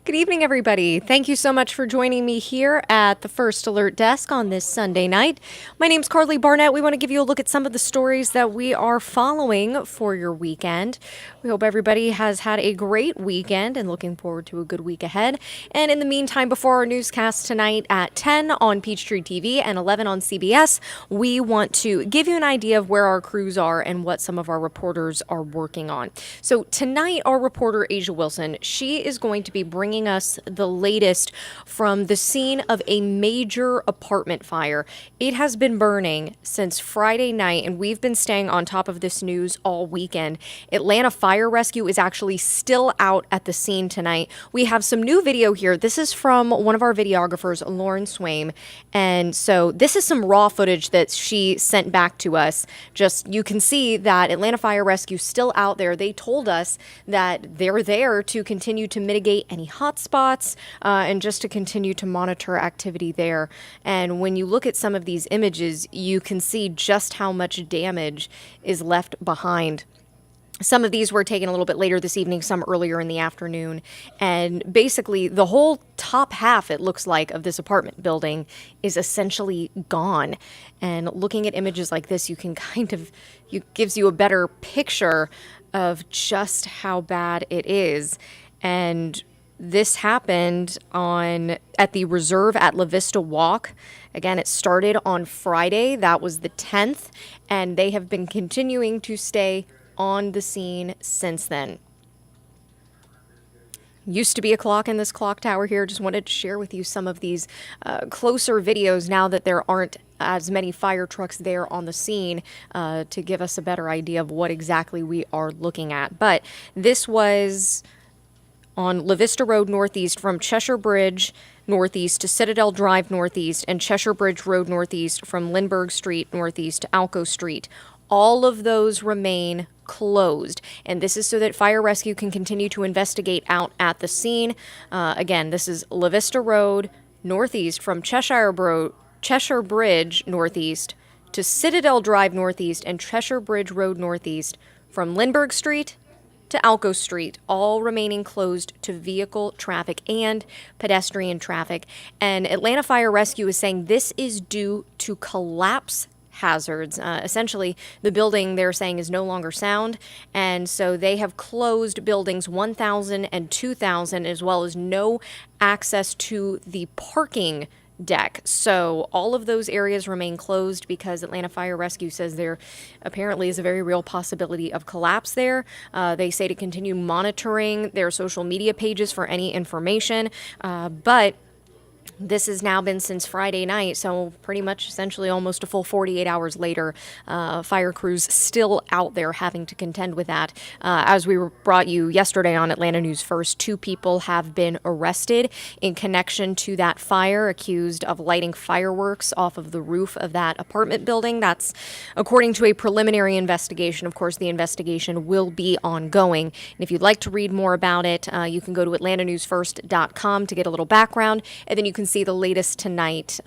Good evening, everybody. Thank you so much for joining me here at the First Alert Desk on this Sunday night. My name's Karli Barnett. We want to give you a look at some of the stories that we are following for your weekend. We hope everybody has had a great weekend and looking forward to a good week ahead. And in the meantime, before our newscast tonight at 10 on Peachtree TV and 11 on CBS, we want to give you an idea of where our crews are and what some of our reporters are working on. So tonight, our reporter, Asia Wilson, she is going to be bringing us the latest from the scene of a major apartment fire. It has been burning since Friday night, and we've been staying on top of this news all weekend. Atlanta Fire Rescue is actually still out at the scene tonight. We have some new video here. This is from one of our videographers, Lauren Swaim. And so this is some raw footage that she sent back to us. Just you can see that Atlanta Fire Rescue still out there. They told us that they're there to continue to mitigate any hotspots and just to continue to monitor activity there. And when you look at some of these images, you can see just how much damage is left behind. Some of these were taken a little bit later this evening, some earlier in the afternoon. And basically, the whole top half, it looks like, of this apartment building is essentially gone. And looking at images like this, you can gives you a better picture of just how bad it is. And this happened at the Reserve at La Vista Walk. Again, it started on Friday. That was the 10th. And they have been continuing to stay on the scene since then. Used to be a clock in this clock tower here. Just wanted to share with you some of these closer videos now that there aren't as many fire trucks there on the scene to give us a better idea of what exactly we are looking at. But this was on La Vista Road Northeast from Cheshire Bridge Northeast to Citadel Drive Northeast and Cheshire Bridge Road Northeast from Lindbergh Street Northeast to Alco Street. All of those remain closed. And this is so that fire rescue can continue to investigate out at the scene. Again, this is La Vista Road Northeast from Cheshire Bridge Northeast to Citadel Drive Northeast and Cheshire Bridge Road Northeast from Lindbergh Street to Alco Street, all remaining closed to vehicle traffic and pedestrian traffic. And Atlanta Fire Rescue is saying this is due to collapse hazards. Essentially, the building they're saying is no longer sound, and so they have closed buildings 1,000 and 2,000, as well as no access to the parking deck. So all of those areas remain closed because Atlanta Fire Rescue says there apparently is a very real possibility of collapse there. They say to continue monitoring their social media pages for any information, but this has now been since Friday night, so pretty much essentially almost a full 48 hours later, fire crews still out there having to contend with that. As we brought you yesterday on Atlanta News First, 2 people have been arrested in connection to that fire, accused of lighting fireworks off of the roof of that apartment building. That's according to a preliminary investigation. Of course, the investigation will be ongoing. And if you'd like to read more about it, you can go to atlantanewsfirst.com to get a little background, and then you can see the latest tonight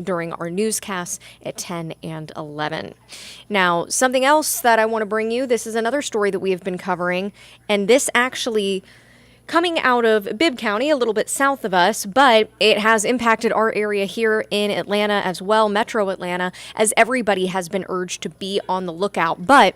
during our newscasts at 10 and 11. Now, something else that I want to bring you, this is another story that we have been covering, and this actually coming out of Bibb County, a little bit south of us, but it has impacted our area here in Atlanta as well, Metro Atlanta, as everybody has been urged to be on the lookout. But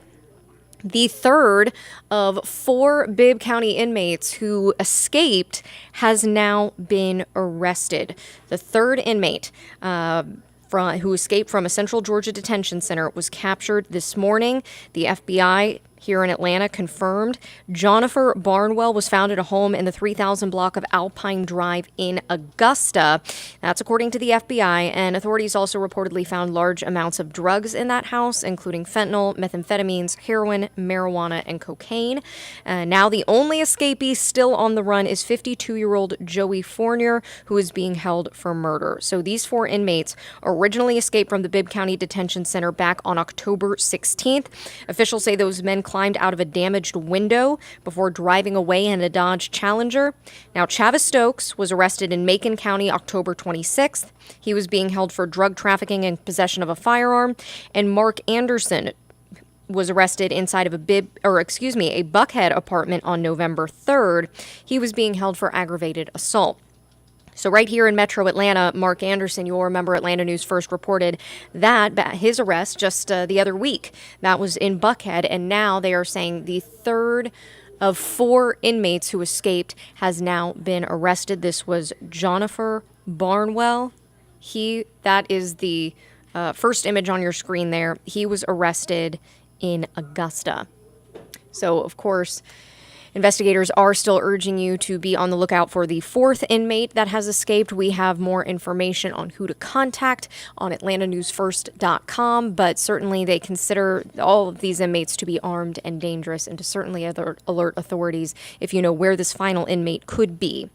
the third of 4 Bibb County inmates who escaped has now been arrested. The third inmate who escaped from a Central Georgia detention center was captured this morning. The FBI here in Atlanta confirmed Jonathan Barnwell was found at a home in the 3000 block of Alpine Drive in Augusta. That's according to the FBI, and authorities also reportedly found large amounts of drugs in that house, including fentanyl, methamphetamines, heroin, marijuana, and cocaine. Now the only escapee still on the run is 52-year-old Joey Fournier, who is being held for murder. So these 4 inmates originally escaped from the Bibb County Detention Center back on October 16th. Officials say those men climbed out of a damaged window before driving away in a Dodge Challenger. Now, Chavis Stokes was arrested in Macon County October 26th. He was being held for drug trafficking and possession of a firearm. And Mark Anderson, was arrested inside of a Buckhead apartment on November 3rd. He was being held for aggravated assault. So right here in Metro Atlanta, Mark Anderson, you'll remember Atlanta News first reported that his arrest just the other week. That was in Buckhead, and now they are saying the third of 4 inmates who escaped has now been arrested. This was Jonathan Barnwell. That is the first image on your screen there. He was arrested in Augusta. So, of course, investigators are still urging you to be on the lookout for the 4th inmate that has escaped. We have more information on who to contact on atlantanewsfirst.com, but certainly they consider all of these inmates to be armed and dangerous, and to certainly alert authorities if you know where this final inmate could be.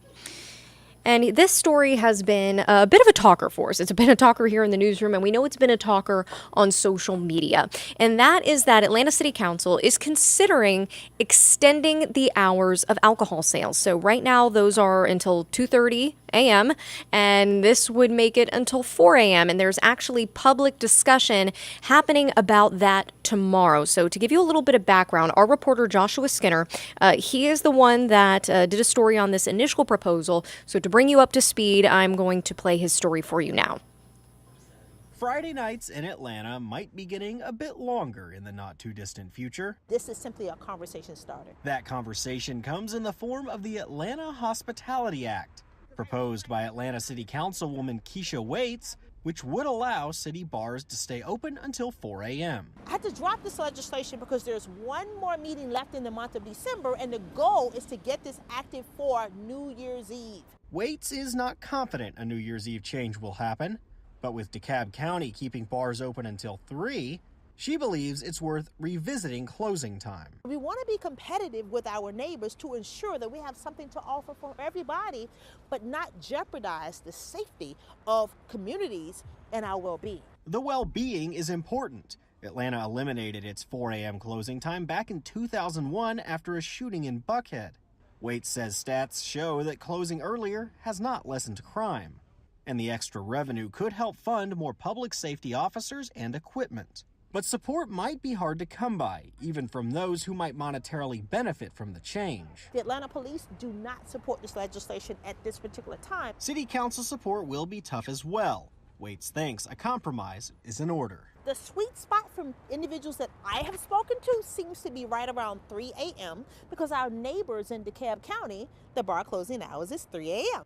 And this story has been a bit of a talker for us. It's been a talker here in the newsroom, and we know it's been a talker on social media. And that is that Atlanta City Council is considering extending the hours of alcohol sales. So right now, those are until 2:30 a.m., and this would make it until 4 a.m. And there's actually public discussion happening about that tomorrow. So to give you a little bit of background, our reporter Joshua Skinner, he is the one that did a story on this initial proposal. So to bring you up to speed, I'm going to play his story for you now. Friday nights in Atlanta might be getting a bit longer in the not-too-distant future. This is simply a conversation starter. That conversation comes in the form of the Atlanta Hospitality Act, proposed by Atlanta City Councilwoman Keisha Waits, which would allow city bars to stay open until 4 a.m. I had to drop this legislation because there's one more meeting left in the month of December, and the goal is to get this active for New Year's Eve. Waits is not confident a New Year's Eve change will happen, but with DeKalb County keeping bars open until 3, she believes it's worth revisiting closing time. We want to be competitive with our neighbors to ensure that we have something to offer for everybody, but not jeopardize the safety of communities and our well-being. The well-being is important. Atlanta eliminated its 4 a.m. closing time back in 2001 after a shooting in Buckhead. Waits says stats show that closing earlier has not lessened crime, and the extra revenue could help fund more public safety officers and equipment. But support might be hard to come by, even from those who might monetarily benefit from the change. The Atlanta police do not support this legislation at this particular time. City council support will be tough as well. Waits thinks a compromise is in order. The sweet spot from individuals that I have spoken to seems to be right around 3 a.m. because our neighbors in DeKalb County, the bar closing hours is 3 a.m.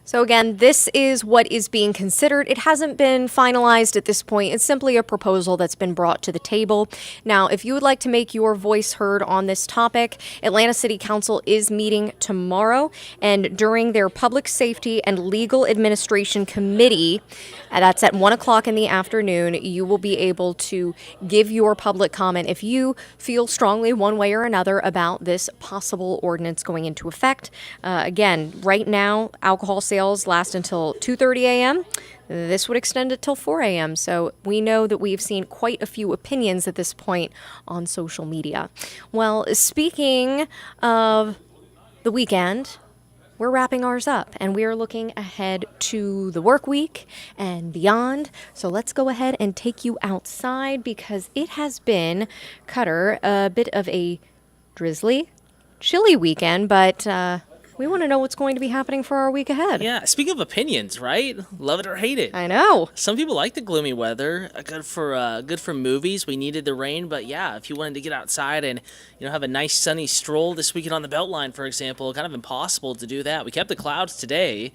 So again, this is what is being considered. It hasn't been finalized at this point. It's simply a proposal that's been brought to the table. Now, if you would like to make your voice heard on this topic, Atlanta City Council is meeting tomorrow, and during their Public Safety and Legal Administration Committee, that's at 1 o'clock in the afternoon, you will be able to give your public comment if you feel strongly one way or another about this possible ordinance going into effect. Again, right now, alcohol sales last until 2:30 a.m. This would extend it till 4 a.m. So we know that we've seen quite a few opinions at this point on social media. Well, speaking of the weekend, we're wrapping ours up, and we are looking ahead to the work week and beyond. So let's go ahead and take you outside, because it has been, Cutter, a bit of a drizzly, chilly weekend, but we want to know what's going to be happening for our week ahead. Yeah, speaking of opinions, right? Love it or hate it. I know. Some people like the gloomy weather. Good for movies. We needed the rain, but yeah, if you wanted to get outside and have a nice sunny stroll this weekend on the Beltline, for example, kind of impossible to do that. We kept the clouds today,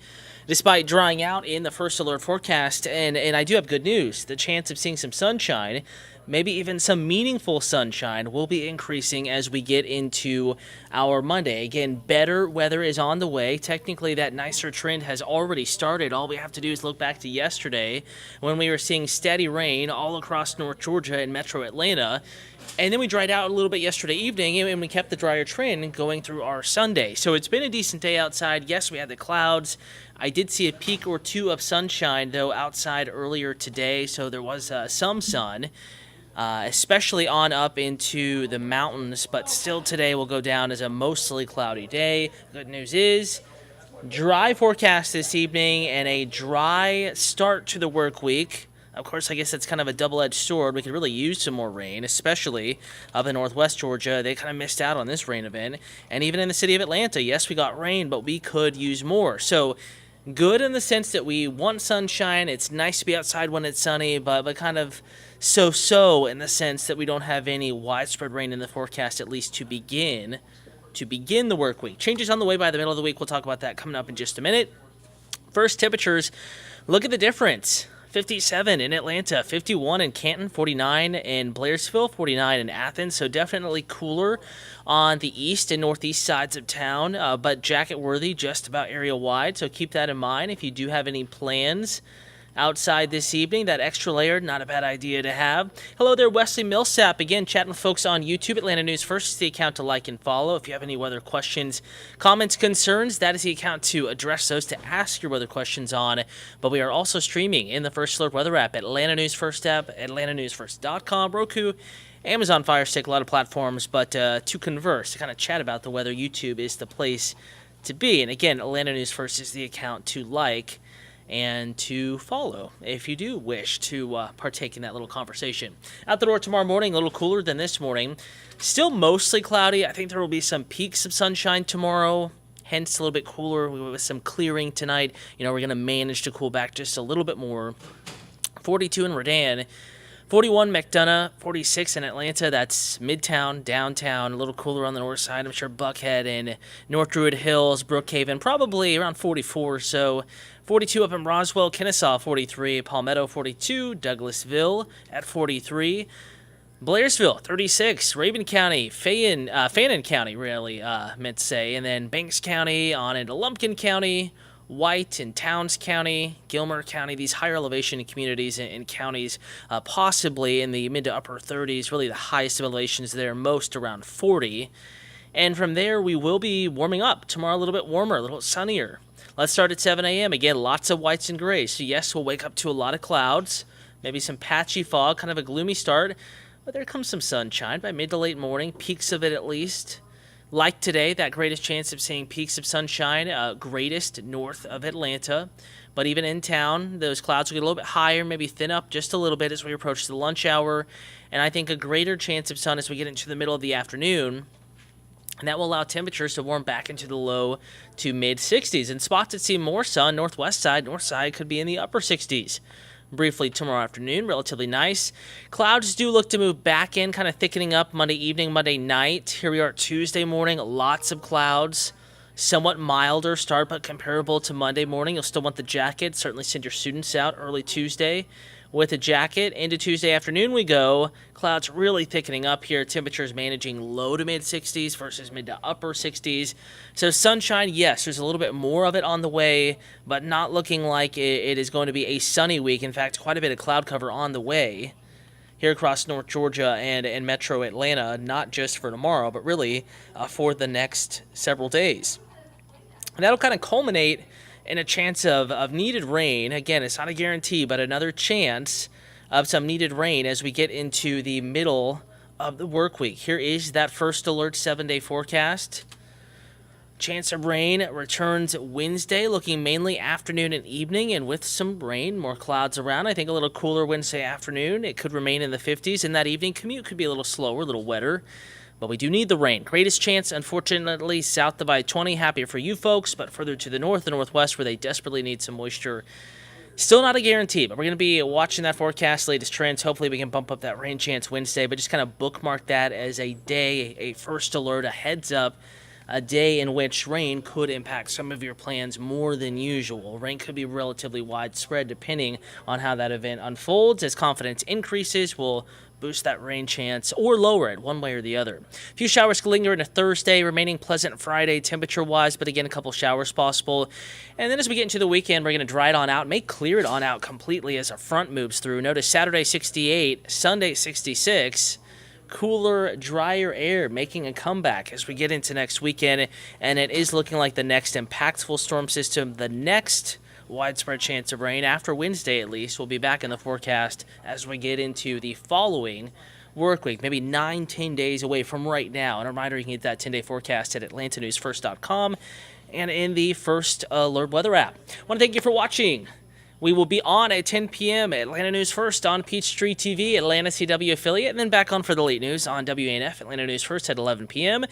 despite drying out in the first alert forecast, and I do have good news. The chance of seeing some sunshine, maybe even some meaningful sunshine, will be increasing as we get into our Monday. Again, better weather is on the way. Technically, that nicer trend has already started. All we have to do is look back to yesterday when we were seeing steady rain all across North Georgia and Metro Atlanta. And then we dried out a little bit yesterday evening, and we kept the drier trend going through our Sunday. So it's been a decent day outside. Yes, we had the clouds. I did see a peak or two of sunshine, though, outside earlier today, so there was some sun. Especially on up into the mountains, but still today will go down as a mostly cloudy day. Good news is Dry forecast this evening and a dry start to the work week. Of course, I guess that's kind of a double-edged sword. We could really use some more rain, especially up in northwest Georgia. They kind of missed out on this rain event. And even in the city of Atlanta, yes, we got rain, but we could use more. So good in the sense that we want sunshine. It's nice to be outside when it's sunny, but kind of so-so in the sense that we don't have any widespread rain in the forecast, at least to begin the work week. Changes on the way by the middle of the week. We'll talk about that coming up in just a minute. First, temperatures. Look at the difference. 57 in Atlanta, 51 in Canton, 49 in Blairsville, 49 in Athens. So definitely cooler on the east and northeast sides of town, but jacket worthy just about area wide. So keep that in mind if you do have any plans outside this evening. That extra layer, not a bad idea to have. Hello there, Wesley Millsap. Again, chatting with folks on YouTube. Atlanta News First is the account to like and follow. If you have any weather questions, comments, concerns, that is the account to address those, to ask your weather questions on. But we are also streaming in the First Alert weather app, Atlanta News First app, atlantanewsfirst.com, Roku, Amazon Fire Stick, a lot of platforms. But to converse, to kind of chat about the weather, YouTube is the place to be. And again, Atlanta News First is the account to like and to follow if you do wish to partake in that little conversation. Out the door tomorrow morning, a little cooler than this morning. Still mostly cloudy. I think there will be some peaks of sunshine tomorrow, hence a little bit cooler with some clearing tonight. You know, we're going to manage to cool back just a little bit more. 42 in Redan, 41 McDonough, 46 in Atlanta. That's Midtown, downtown, a little cooler on the north side. I'm sure Buckhead and North Druid Hills, Brookhaven, probably around 44 or so. 42 up in Roswell, Kennesaw 43, Palmetto 42, Douglasville at 43, Blairsville 36, Raven County, Fannin County, really meant to say, and then Banks County on into Lumpkin County, White and Towns County, Gilmer County, these higher elevation communities and counties, possibly in the mid to upper 30s, really the highest elevations there, most around 40. And from there, we will be warming up. Tomorrow a little bit warmer, a little sunnier. Let's start at 7 a.m. Again, lots of whites and grays. So yes, we'll wake up to a lot of clouds, maybe some patchy fog, kind of a gloomy start. But there comes some sunshine by mid to late morning, peaks of it at least. Like today, that greatest chance of seeing peaks of sunshine, greatest north of Atlanta. But even in town, those clouds will get a little bit higher, maybe thin up just a little bit as we approach the lunch hour. And I think a greater chance of sun as we get into the middle of the afternoon. And that will allow temperatures to warm back into the low to mid-60s. And spots that see more sun, north side could be in the upper 60s. Briefly tomorrow afternoon, relatively nice. Clouds do look to move back in, kind of thickening up Monday evening, Monday night. Here we are Tuesday morning, lots of clouds. Somewhat milder start, but comparable to Monday morning. You'll still want the jacket. Certainly send your students out early Tuesday with a jacket. Into Tuesday afternoon we go. Clouds really thickening up here. Temperatures managing low to mid 60s versus mid to upper 60s. So sunshine, yes, there's a little bit more of it on the way, but not looking like it is going to be a sunny week. In fact, quite a bit of cloud cover on the way here across North Georgia and metro Atlanta, not just for tomorrow, but really for the next several days. And that'll kind of culminate in a chance of needed rain. Again, it's not a guarantee, but another chance of some needed rain as we get into the middle of the work week. Here is that First Alert 7-day forecast. Chance of rain returns Wednesday, looking mainly afternoon and evening, and with some rain, more clouds around. I think a little cooler Wednesday afternoon. It could remain in the 50s, and that evening commute could be a little slower, a little wetter. But we do need the rain. Greatest chance, unfortunately, south of I-20. Happier for you folks, but further to the north and northwest where they desperately need some moisture. Still not a guarantee, but we're going to be watching that forecast, latest trends. Hopefully we can bump up that rain chance Wednesday, but just kind of bookmark that as a day, a first alert, a heads up, a day in which rain could impact some of your plans more than usual. Rain could be relatively widespread depending on how that event unfolds. As confidence increases, we'll boost that rain chance or lower it one way or the other. A few showers linger into Thursday, remaining pleasant Friday temperature-wise, but again, a couple showers possible. And then as we get into the weekend, we're going to dry it on out, may clear it on out completely as a front moves through. Notice Saturday 68, Sunday 66. Cooler, drier air making a comeback as we get into next weekend, and it is looking like the next impactful storm system, the next widespread chance of rain after Wednesday at least. We'll be back in the forecast as we get into the following work week, maybe 9-10 days away from right now. And a reminder, you can get that 10-day forecast at atlantanewsfirst.com and in the First Alert Weather app. I want to thank you for watching. We will be on at 10 p.m. Atlanta News First on Peachtree TV, Atlanta CW affiliate, and then back on for the late news on WANF, Atlanta News First at 11 p.m.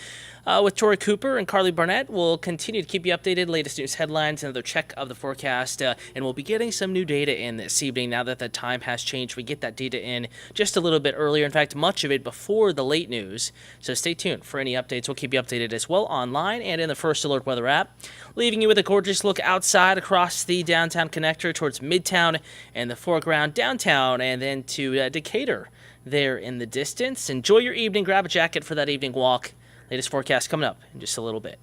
With Tori Cooper and Karli Barnett. We'll continue to keep you updated, latest news headlines, another check of the forecast, and we'll be getting some new data in this evening now that the time has changed. We get that data in just a little bit earlier, in fact, much of it before the late news. So stay tuned for any updates. We'll keep you updated as well online and in the First Alert Weather app, leaving you with a gorgeous look outside across the downtown connector towards Midtown and the foreground downtown, and then to Decatur there in the distance. Enjoy your evening. Grab a jacket for that evening walk. Latest forecast coming up in just a little bit.